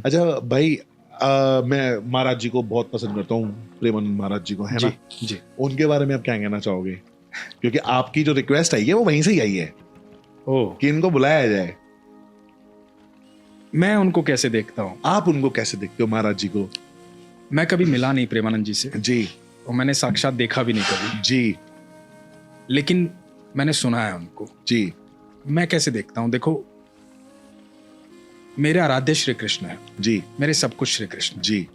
अच्छा भाई, मैं महाराज जी को बहुत पसंद करता हूँ, प्रेमानंद महाराज जी को, है ना? जी। उनके बारे में आप क्या कहना चाहोगे? क्योंकि आपकी जो रिक्वेस्ट आई है वो वहीं से ही आई है ओह, कि इनको बुलाया जाए। मैं उनको कैसे देखता हूँ? आप उनको कैसे देखते हो, महाराज जी को? मैं कभी मिला नहीं प्रेमानंद जी से, जी और मैंने साक्षात देखा भी नहीं कभी, जी लेकिन मैंने सुना है उनको। जी मैं कैसे देखता हूँ? देखो, मेरे आराध्य श्री कृष्ण है, जी मेरे सब कुछ श्री कृष्ण है। जी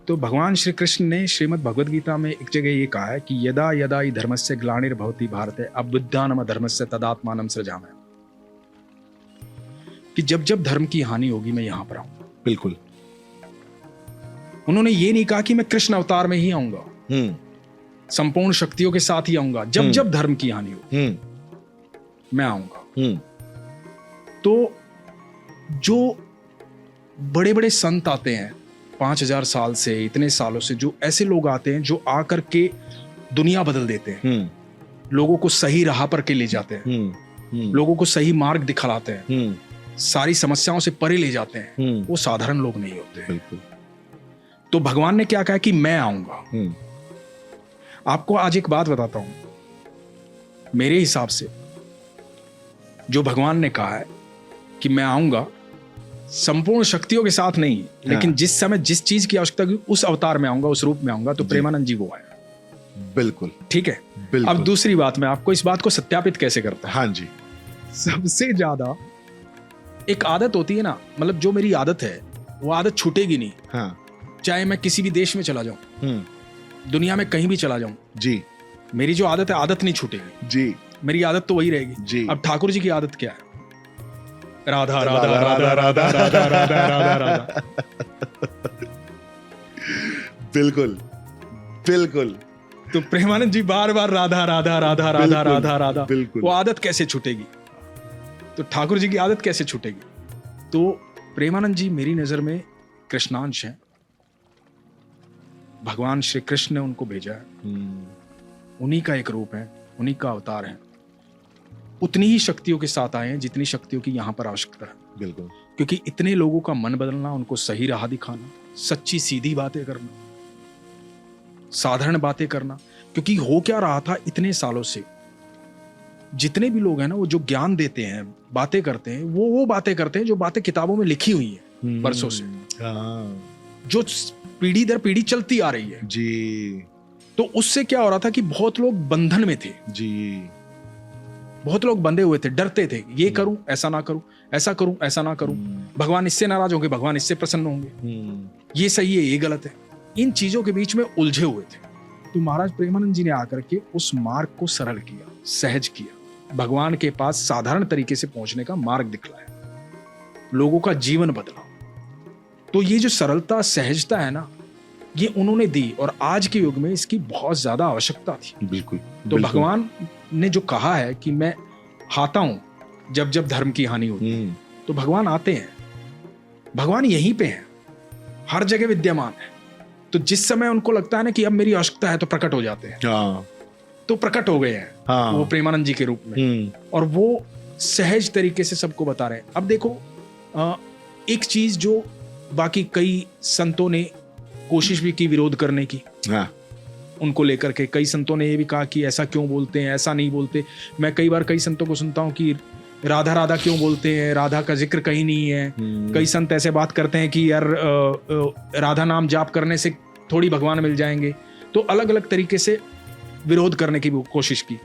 तो भगवान श्री कृष्ण ने श्रीमद् भगवद गीता में एक जगह ये कहा है कि यदा यदा हि धर्मस्य ग्लानिर्भवति भारते अभ्युत्थानम अधर्मस्य तदात्मानं सृजामि, कि जब जब धर्म की हानि होगी मैं यहां पर आऊंगा। बिल्कुल। उन्होंने ये नहीं कहा कि मैं कृष्ण अवतार में ही आऊंगा, संपूर्ण शक्तियों के साथ ही आऊंगा। जब जब धर्म की हानि हो मैं आऊंगा। तो जो बड़े बड़े संत आते हैं 5000 साल से, इतने सालों से, जो ऐसे लोग आते हैं जो आकर के दुनिया बदल देते हैं, लोगों को सही राह पर के ले जाते हैं, लोगों को सही मार्ग दिखलाते हैं, सारी समस्याओं से परे ले जाते हैं, वो साधारण लोग नहीं होते हैं। बिल्कुल। तो भगवान ने क्या कहा कि मैं आऊंगा। आपको आज एक बात बताता हूं, मेरे हिसाब से जो भगवान ने कहा है कि मैं आऊंगा, संपूर्ण शक्तियों के साथ नहीं, लेकिन जिस समय जिस चीज की आवश्यकता होगी उस अवतार में आऊंगा, उस रूप में आऊंगा। तो प्रेमानंद जी वो है। बिल्कुल। ठीक है। बिल्कुल। अब दूसरी बात, मैं आपको इस बात को सत्यापित कैसे करता हूं। हाँ जी। सबसे ज्यादा एक आदत होती है ना, मतलब जो मेरी आदत है वो आदत छूटेगी नहीं। हाँ चाहे मैं किसी भी देश में चला जाऊं, दुनिया में कहीं भी चला जाऊं, जी मेरी जो आदत है, आदत नहीं छूटेगी जी। मेरी आदत तो वही रहेगी जी। अब ठाकुर जी की आदत क्या है? राधा राधा राधा राधा राधा राधा राधा राधा। बिल्कुल बिल्कुल। तो प्रेमानंद जी बार बार राधा राधा राधा राधा राधा राधा, बिल्कुल। वो आदत कैसे छूटेगी? तो ठाकुर जी की आदत कैसे छूटेगी? तो प्रेमानंद जी मेरी नजर में कृष्णांश हैं। भगवान श्री कृष्ण ने उनको भेजा है, उन्हीं का एक रूप है, उन्हीं का अवतार है। उतनी ही शक्तियों के साथ आए हैं जितनी शक्तियों की यहाँ पर आवश्यकता है। बिल्कुल। क्योंकि इतने लोगों का मन बदलना, उनको सही राह दिखाना, सच्ची सीधी बातें करना, साधारण बातें करना। क्योंकि हो क्या रहा था इतने सालों से, जितने भी लोग हैं ना, वो जो ज्ञान देते हैं, बातें करते हैं, वो बातें करते हैं जो बातें किताबों में लिखी हुई है बरसों से, जो पीढ़ी दर पीढ़ी चलती आ रही है जी। तो उससे क्या हो रहा था कि बहुत लोग बंधन में थे जी। बहुत लोग बंधे हुए थे, डरते थे, ये करूं ऐसा ना करूं, ऐसा करूं ऐसा ना करूं, भगवान इससे नाराज होंगे, भगवान इससे प्रसन्न होंगे, ये सही है ये गलत है। इन चीजों के बीच में उलझे हुए थे। तो महाराज प्रेमानंद जी ने आकर के उस मार्ग को सरल किया, सहज किया, भगवान के पास साधारण तरीके से पहुंचने का मार्ग दिखलाया, लोगों का जीवन बदला। तो ये जो सरलता सहजता है ना, ये उन्होंने दी, और आज के युग में इसकी बहुत ज्यादा आवश्यकता थी। बिल्कुल। तो भगवान ने जो कहा है कि मैं आता हूं जब जब धर्म की हानि होती है, तो भगवान आते हैं। भगवान यहीं पे हैं, हर जगह विद्यमान है। तो जिस समय उनको लगता है ना कि अब मेरी आवश्यकता है, तो प्रकट हो जाते हैं। तो प्रकट हो गए हैं वो प्रेमानंद जी के रूप में, और वो सहज तरीके से सबको बता रहे हैं। अब देखो, एक चीज जो बाकी कई संतों ने कोशिश भी की विरोध करने की, उनको लेकर के कई संतों ने ये भी कहा कि ऐसा क्यों बोलते हैं, ऐसा नहीं बोलते। मैं कई बार कई संतों को सुनता हूँ कि राधा राधा क्यों बोलते हैं, राधा का जिक्र कहीं नहीं है। कई संत ऐसे बात करते हैं कि यार राधा नाम जाप करने से थोड़ी भगवान मिल जाएंगे। तो अलग अलग तरीके से विरोध करने की कोशिश की,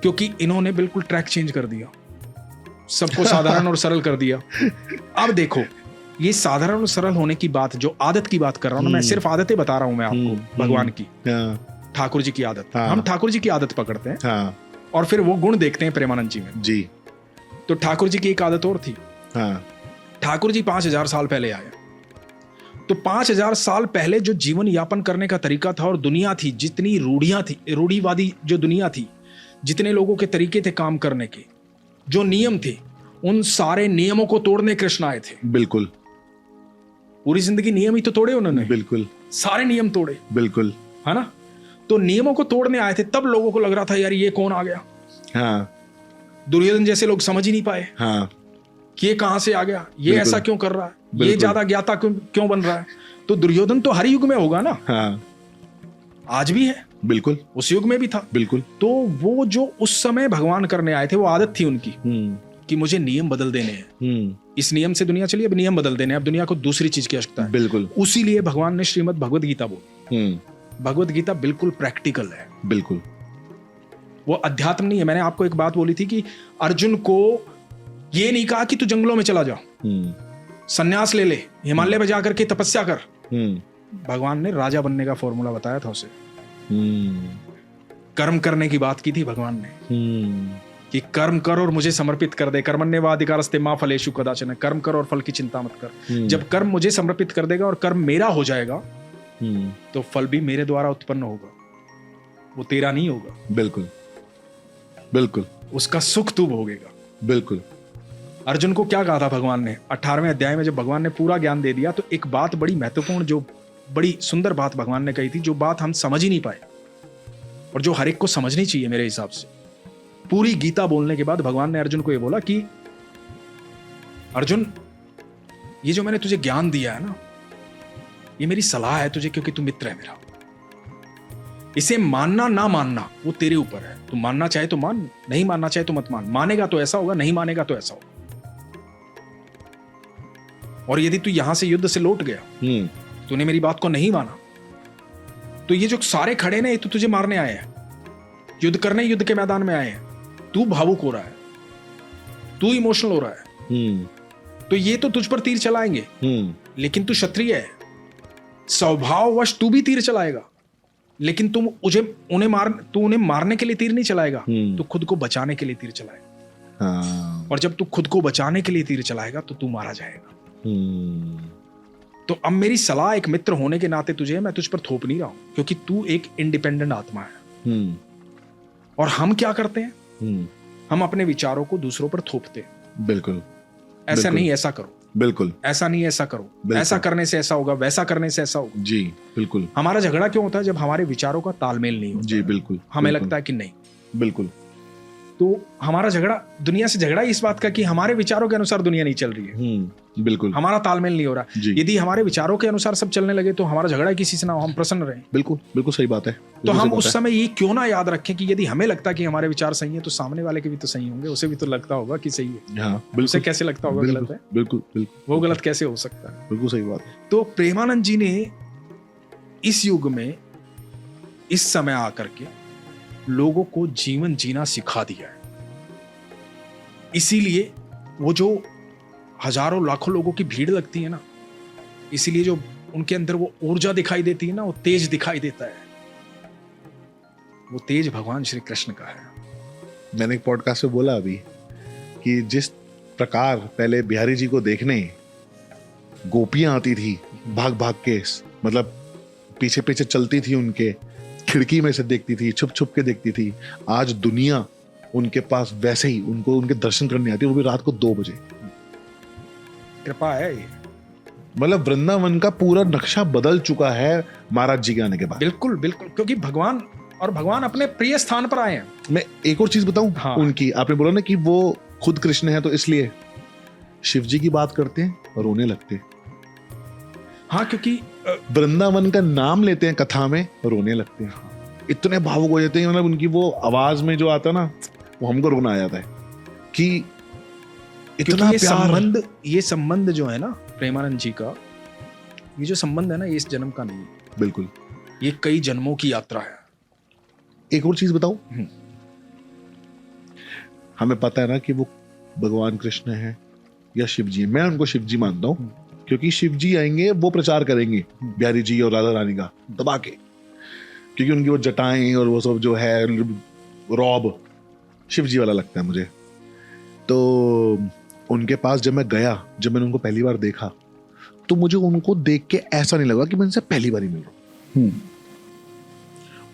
क्योंकि इन्होंने बिल्कुल ट्रैक चेंज कर दिया, सबको साधारण और सरल कर दिया। अब देखो, ये साधारण और सरल होने की बात, जो आदत की बात कर रहा हूं ना, मैं सिर्फ आदतें बता रहा हूं मैं आपको, भगवान की, ठाकुर जी की आदत। हम ठाकुर जी की आदत पकड़ते हैं और फिर वो गुण देखते हैं प्रेमानंद जी में जी। तो ठाकुर जी की एक आदत और थी। ठाकुर जी 5000 साल पहले आए, तो 5000 साल पहले जो जीवन यापन करने का तरीका था और दुनिया थी, जितनी रूढ़ियां थी, रूढ़ीवादी जो दुनिया थी, जितने लोगों के तरीके थे काम करने के, जो नियम थे, उन सारे नियमों को तोड़ने कृष्ण आए थे। बिल्कुल। पूरी जिंदगी नियम ही तो तोड़े उन्होंने। बिल्कुल। सारे नियम तोड़े। बिल्कुल। है ना? तो नियमों को तोड़ने आए थे, तब लोगों को लग रहा था यार ये कौन आ गया। दुर्योधन जैसे लोग समझ ही नहीं पाए। कि ये कहां से आ गया, ये बिल्कुल। ऐसा क्यों कर रहा है, ये बिल्कुल। ज्यादा ज्ञाता क्यों बन रहा है। तो दुर्योधन तो हर युग में होगा ना, हाँ आज भी है, बिल्कुल उस युग में भी था। बिल्कुल। तो वो जो उस समय भगवान करने आए थे, वो आदत थी उनकी कि मुझे नियम बदल देने हैं, इस नियम से दुनिया चली, अब नियम बदल देने हैं, अब दुनिया को दूसरी चीज की आवश्यकता है। बिल्कुल। उसी लिए भगवान ने श्रीमद् भगवद गीता बोली। भगवद गीता बिल्कुल प्रैक्टिकल है, बिल्कुल। वो अध्यात्म नहीं है। मैंने आपको एक बात बोली थी कि अर्जुन को ये नहीं कहा कि तू जंगलों में चला जा, सन्यास ले ले, हिमालय में जाकर के तपस्या कर। भगवान ने राजा बनने का फॉर्मूला बताया था उसे। कर्म करने की बात की थी भगवान ने कि कर्म कर और मुझे समर्पित कर दे। कर्मण्येवाधिकारस्ते मा फलेषु कदाचन, कर्म कर और फल की चिंता मत कर। जब कर्म मुझे समर्पित कर देगा और कर्म मेरा हो जाएगा तो फल भी मेरे द्वारा उत्पन्न होगा, वो तेरा नहीं होगा। बिल्कुल बिल्कुल। उसका सुख तू भोगेगा। बिल्कुल। अर्जुन को क्या कहा था भगवान ने 18वें अध्याय में, जब भगवान ने पूरा ज्ञान दे दिया, तो एक बात बड़ी महत्वपूर्ण, जो बड़ी सुंदर बात भगवान ने कही थी, जो बात हम समझ ही नहीं पाए और जो हर एक को समझनी चाहिए मेरे हिसाब से। पूरी गीता बोलने के बाद भगवान ने अर्जुन को ये बोला कि अर्जुन, ये जो मैंने तुझे ज्ञान दिया है ना, ये मेरी सलाह है तुझे, क्योंकि तू मित्र है मेरा। इसे मानना ना मानना वो तेरे ऊपर है। तू मानना चाहे तो मान, नहीं मानना चाहे तो मत मान। मानेगा तो ऐसा होगा, नहीं मानेगा तो ऐसा होगा। और यदि तू यहां से युद्ध से लौट गया, तूने मेरी बात को नहीं माना, तो ये जो सारे खड़े ने, ये तो तुझे मारने आए हैं, युद्ध करने युद्ध के मैदान में आए हैं। तू भावुक हो रहा है, तू इमोशनल हो रहा है, तो ये तो तुझ पर तीर चलाएंगे, लेकिन तू क्षत्रिय है, स्वभाववश तू भी तीर चलाएगा, लेकिन तू उन्हें मारने के लिए तीर नहीं चलाएगा, तू खुद को बचाने के लिए तीर चलाएगा। और जब तू खुद को बचाने के लिए तीर चलाएगा तो तू मारा जाएगा। तो अब मेरी सलाह एक मित्र होने के नाते तुझे, मैं तुझ पर थोप नहीं रहा हूं, क्योंकि तू एक इंडिपेंडेंट आत्मा है। और हम क्या करते हैं, हम अपने विचारों को दूसरों पर थोपते हैं। बिल्कुल। ऐसा बिल्कुल। नहीं, ऐसा करो, बिल्कुल ऐसा नहीं, ऐसा करो, ऐसा करने से ऐसा होगा, वैसा करने से ऐसा होगा। जी बिल्कुल। हमारा झगड़ा क्यों होता है? जब हमारे विचारों का तालमेल नहीं होता। जी बिल्कुल। हमें बिल्कुल। लगता है कि नहीं। बिल्कुल। तो हमारा झगड़ा दुनिया से झगड़ा इस बात का कि हमारे विचारों के अनुसार दुनिया नहीं चल रही है, बिल्कुल। हमारा तालमेल नहीं हो रहा। जी। यदि हमारे विचारों के अनुसार सब चलने लगे तो हमारा झगड़ा किसी से ना हो, हम प्रसन्न रहें। बिल्कुल बिल्कुल सही बात है। तो बिल्कुल हम सही उस बात समय ये क्यों ना याद रखें कि यदि हमें लगता है कि हमारे विचार सही है, तो सामने वाले के भी तो सही होंगे, उसे भी तो लगता होगा कि सही है। है। हाँ उसे बिल्कुल। कैसे लगता होगा गलत है? बिल्कुल बिल्कुल। वो गलत कैसे हो सकता है? बिल्कुल सही बात है। तो प्रेमानंद जी ने इस युग में, इस समय आकर के लोगों को जीवन जीना सिखा दिया है। इसीलिए वो जो हजारों लाखों लोगों की भीड़ लगती है ना, इसीलिए जो उनके अंदर वो ऊर्जा दिखाई देती है ना, वो तेज दिखाई देता है, वो तेज भगवान श्री कृष्ण का है। मैंने एक पॉडकास्ट में बोला अभी कि जिस प्रकार पहले बिहारी जी को देखने गोपियां आती थी भाग भाग के, मतलब पीछे पीछे चलती थी, उनके खिड़की में से देखती थी, छुप छुप के देखती थी, आज दुनिया उनके पास वैसे ही उनको उनके दर्शन करने आती है, वो भी रात को 2 बजे। कृपा है ये। मतलब वृंदावन का पूरा नक्शा बदल चुका है महाराज जी के आने के बाद। बिल्कुल बिल्कुल, क्योंकि भगवान अपने प्रिय स्थान पर आए हैं। मैं एक और चीज बताऊं। हाँ। उनकी, आपने बोला ना कि वो खुद कृष्ण है, तो इसलिए शिव जी की बात करते हैं और रोने लगते हैं। हाँ, क्योंकि वृंदावन का नाम लेते हैं कथा में और रोने लगते हैं। इतने भावुक हो जाते हैं, मतलब उनकी वो आवाज में जो आता है ना, वो हमको रोना आ जाता है कि इतना प्यार। ये संबंध जो है ना प्रेमानंद जी का, ये जो संबंध है ना, ये इस जन्म का नहीं है। बिल्कुल। ये कई जन्मों की यात्रा है। एक और चीज बताऊं, हमें पता है ना कि वो भगवान कृष्ण है या शिव जी है। मैं उनको शिव जी मानता हूं, क्योंकि शिव जी आएंगे, वो प्रचार करेंगे बिहारी जी और राधा रानी का दबा के, क्योंकि उनकी वो जटाएं और वो सब जो है रौब शिव जी वाला लगता है मुझे। तो उनके पास जब मैं गया, जब मैंने उनको पहली बार देखा, तो मुझे उनको देख के ऐसा नहीं लगा कि मैं उनसे पहली बार ही मिल रहा हूं।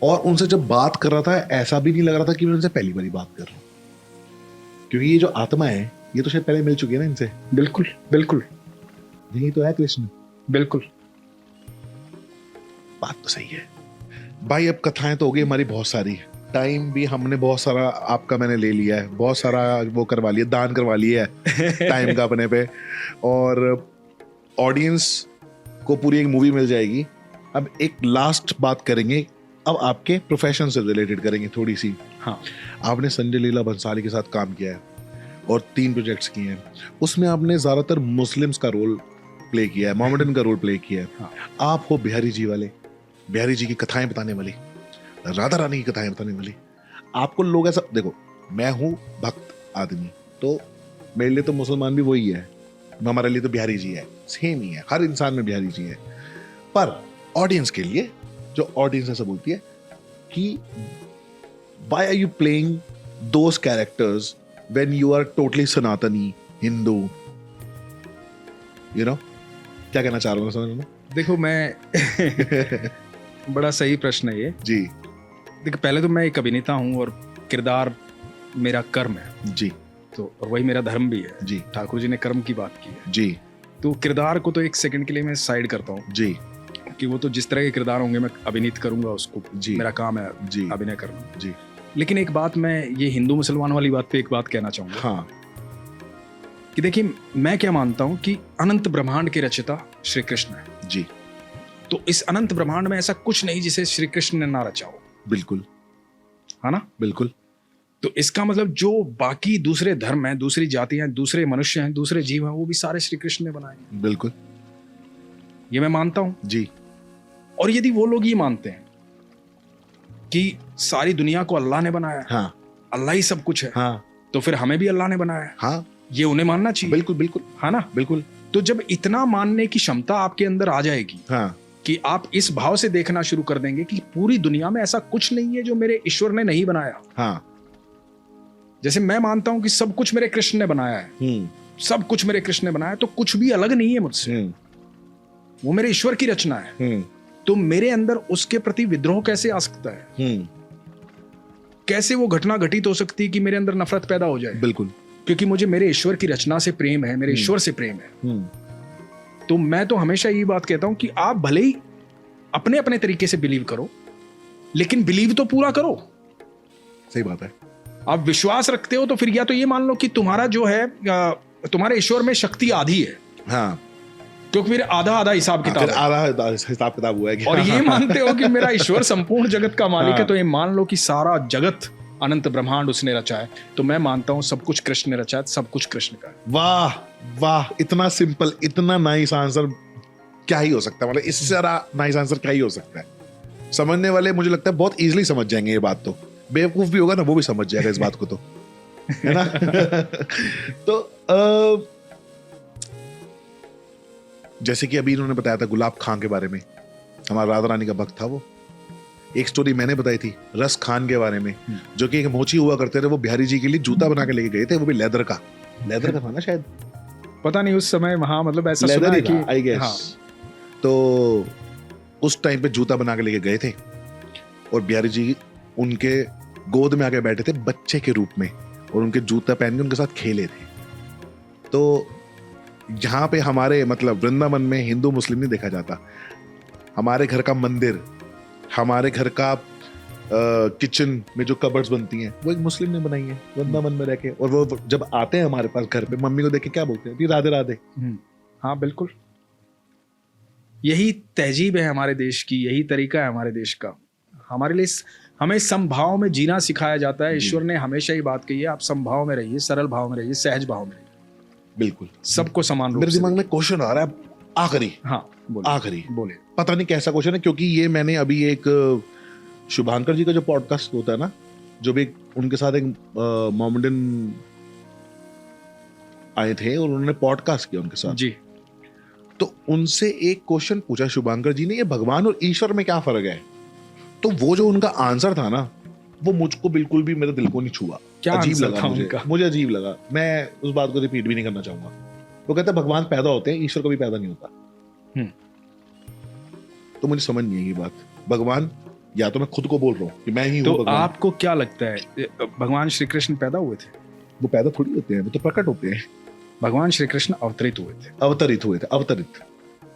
और उनसे जब बात कर रहा था, ऐसा भी नहीं लग रहा था कि मैं उनसे पहली बार ही बात कर रहा हूं, क्योंकि ये जो आत्मा है, ये तो शायद पहले मिल चुकी है ना इनसे। बिल्कुल बिल्कुल। यही तो है कृष्ण। बिल्कुल, बात तो सही है भाई। अब कथाएं तो हो गई हमारी बहुत सारी, टाइम भी हमने बहुत सारा आपका मैंने ले लिया है, बहुत सारा वो करवा लिया, दान करवा लिया है टाइम का अपने पे, और ऑडियंस को पूरी एक मूवी मिल जाएगी। अब एक लास्ट बात करेंगे, अब आपके प्रोफेशन से रिलेटेड करेंगे थोड़ी सी। हाँ, आपने संजय लीला भंसाली के साथ काम किया है और 3 प्रोजेक्ट्स किए हैं, उसमें आपने ज्यादातर मुस्लिम्स का रोल प्ले किया है, मोहम्मदन का रोल प्ले किया है। हाँ। आप हो बिहारी जी वाले, बिहारी जी की कथाएं बताने वाली, राधा रानी की कथाएं बताने वाली। आपको लोग ऐसा, देखो मैं हूं भक्त आदमी, तो मेरे लिए तो मुसलमान भी वही है, हमारे लिए तो बिहारी जी है, सेम ही है, हर इंसान में बिहारी जी है। पर ऑडियंस के लिए, जो ऑडियंस ऐसा बोलती है कि why are you playing those characters when you are totally सनातनी हिंदू, यू नो, क्या कहना चाह रहा हूँ समझ में? देखो मैं बड़ा सही प्रश्न है ये जी देखो। पहले तो मैं एक अभिनेता हूँ और किरदार मेरा कर्म है, जी तो और वही मेरा धर्म भी है। जी ठाकुर जी ने कर्म की बात की है, जी तो किरदार को तो एक सेकंड के लिए मैं साइड करता हूँ जी कि वो तो जिस तरह के किरदार होंगे मैं अभिनीत करूंगा उसको, जी। मेरा काम है जी अभिनय करना। जी लेकिन एक बात, मैं ये हिंदू मुसलमान वाली बात पे एक बात कहना चाहूंगा हाँ कि देखिए, मैं क्या मानता हूं कि अनंत ब्रह्मांड के रचयिता श्री कृष्ण है। जी तो इस अनंत ब्रह्मांड में ऐसा कुछ नहीं जिसे श्री कृष्ण ने ना रचा हो, बिल्कुल है ना? बिल्कुल। तो इसका मतलब जो बाकी दूसरे धर्म हैं, दूसरी जातियां हैं, दूसरे मनुष्य हैं, दूसरे जीव हैं, वो भी सारे श्री कृष्ण ने बनाए हैं, बिल्कुल ये मैं मानता हूं। जी और यदि वो लोग ये मानते हैं कि सारी दुनिया को अल्लाह ने बनाया है, हाँ अल्लाह ही सब कुछ है, हाँ तो फिर हमें भी अल्लाह ने बनाया है, हाँ ये उन्हें मानना चाहिए, बिल्कुल बिल्कुल है ना? बिल्कुल तो जब इतना मानने की क्षमता आपके अंदर आ जाएगी हाँ कि आप इस भाव से देखना शुरू कर देंगे कि पूरी दुनिया में ऐसा कुछ नहीं है जो मेरे ईश्वर ने नहीं बनाया। हाँ जैसे मैं मानता हूं कि सब कुछ मेरे कृष्ण ने बनाया है, सब कुछ मेरे कृष्ण ने बनाया, तो कुछ भी अलग नहीं है मुझसे, वो मेरे ईश्वर की रचना है। तो मेरे अंदर उसके प्रति विद्रोह कैसे आ सकता है? कैसे वो घटना घटित हो सकती है कि मेरे अंदर नफरत पैदा हो जाए? बिल्कुल, क्योंकि मुझे मेरे ईश्वर की रचना से प्रेम है, मेरे ईश्वर से प्रेम है। तो मैं तो हमेशा यही बात कहता हूं कि आप भले ही अपने अपने तरीके से बिलीव करो, लेकिन बिलीव तो पूरा करो। सही बात है। आप विश्वास रखते हो तो फिर या तो ये मान लो कि तुम्हारा जो है तुम्हारे ईश्वर में शक्ति आधी है, हाँ, क्योंकि फिर आधा आधा हिसाब किताब है। आधा हिसाब किताब हुआ है कि और ये मानते हो कि मेरा ईश्वर संपूर्ण जगत का मालिक है, हाँ। तो ये मान लो कि सारा जगत अनंत ब्रह्मांड उसने रचा है। तो मैं मानता हूं सब कुछ कृष्ण ने रचा है, सब कुछ कृष्ण का है। वाह वाह, इतना सिंपल, इतना नाइस आंसर क्या ही हो सकता है, मतलब इससे ज्यादा नाइस आंसर क्या ही हो सकता है। समझने वाले मुझे लगता है बहुत इजीली समझ जाएंगे ये बात, तो बेवकूफ भी होगा ना वो भी समझ जाएगा इस बात को, तो है ना? तो जैसे कि अभी इन्होंने बताया था गुलाब खां के बारे में, हमारा राधा रानी का भक्त था वो। एक स्टोरी मैंने बताई थी रस खान के बारे में, जो कि एक मोची हुआ करते थे, वो बिहारी जी के लिए जूता बना के लेके गए थे, वो भी लेदर का था ना शायद, पता नहीं उस समय वहां, मतलब ऐसा सुना लेदर है ही कि था आई गेस। हाँ। तो उस टाइम पे जूता बना के लेके गए थे और बिहारी जी उनके गोद में आके बैठे थे बच्चे के रूप में, और उनके जूता पहन के उनके साथ खेले थे। तो यहाँ पे हमारे मतलब वृंदावन में हिंदू मुस्लिम नहीं देखा जाता, हमारे घर का मंदिर, हमारे घर का किचन में जो कबर्ड्स बनती हैं वो एक मुस्लिम ने बनाई है वृंदावन में रह के, और वो जब आते हैं हमारे पास घर पे, मम्मी को देख के क्या बोलते हैं? राधे राधे। हाँ बिल्कुल, यही तहजीब है हमारे देश की, यही तरीका है हमारे देश का। हमारे लिए हमें समभाव में जीना सिखाया जाता है। ईश्वर ने हमेशा ही बात कही है, आप समभाव में रहिए, सरल भाव में रहिए, सहज भाव में रहिए, बिल्कुल सबको समान रूप मेरे से। दिमाग में क्वेश्चन आ रहा है आखिरी, हाँ बोले, आखिरी बोले। पता नहीं कैसा क्वेश्चन है, क्योंकि ये मैंने अभी एक शुभांकर जी का जो पॉडकास्ट होता है ना, जो भी उनके साथ एक मोहम्मदन आए थे और उन्होंने पॉडकास्ट किया उनके साथ जी, तो उनसे एक क्वेश्चन पूछा शुभांकर जी ने, ये भगवान और ईश्वर में क्या फर्क है? तो वो जो उनका आंसर था ना, वो मुझको बिल्कुल भी मेरे दिल को नहीं छुआ, क्या अजीब आंसर लगा था मुझे, उनका? मुझे अजीब लगा। मैं उस बात को रिपीट भी नहीं करना चाहूंगा। वो कहते हैं भगवान पैदा होते हैं, ईश्वर कभी पैदा नहीं होता। तो मुझे समझ नहीं आई ये बात। भगवान, या तो मैं खुद को बोल रहा हूँ कि मैं ही हूँ तो भगवान। आपको क्या लगता है भगवान श्री कृष्ण पैदा हुए थे? वो पैदा थोड़ी होते हैं, वो तो प्रकट होते हैं। भगवान श्री कृष्ण अवतरित हुए थे, अवतरित हुए थे, अवतरित।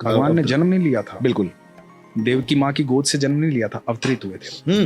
भगवान ने जन्म नहीं लिया था, बिल्कुल देव की माँ की गोद से जन्म नहीं लिया था, अवतरित हुए थे।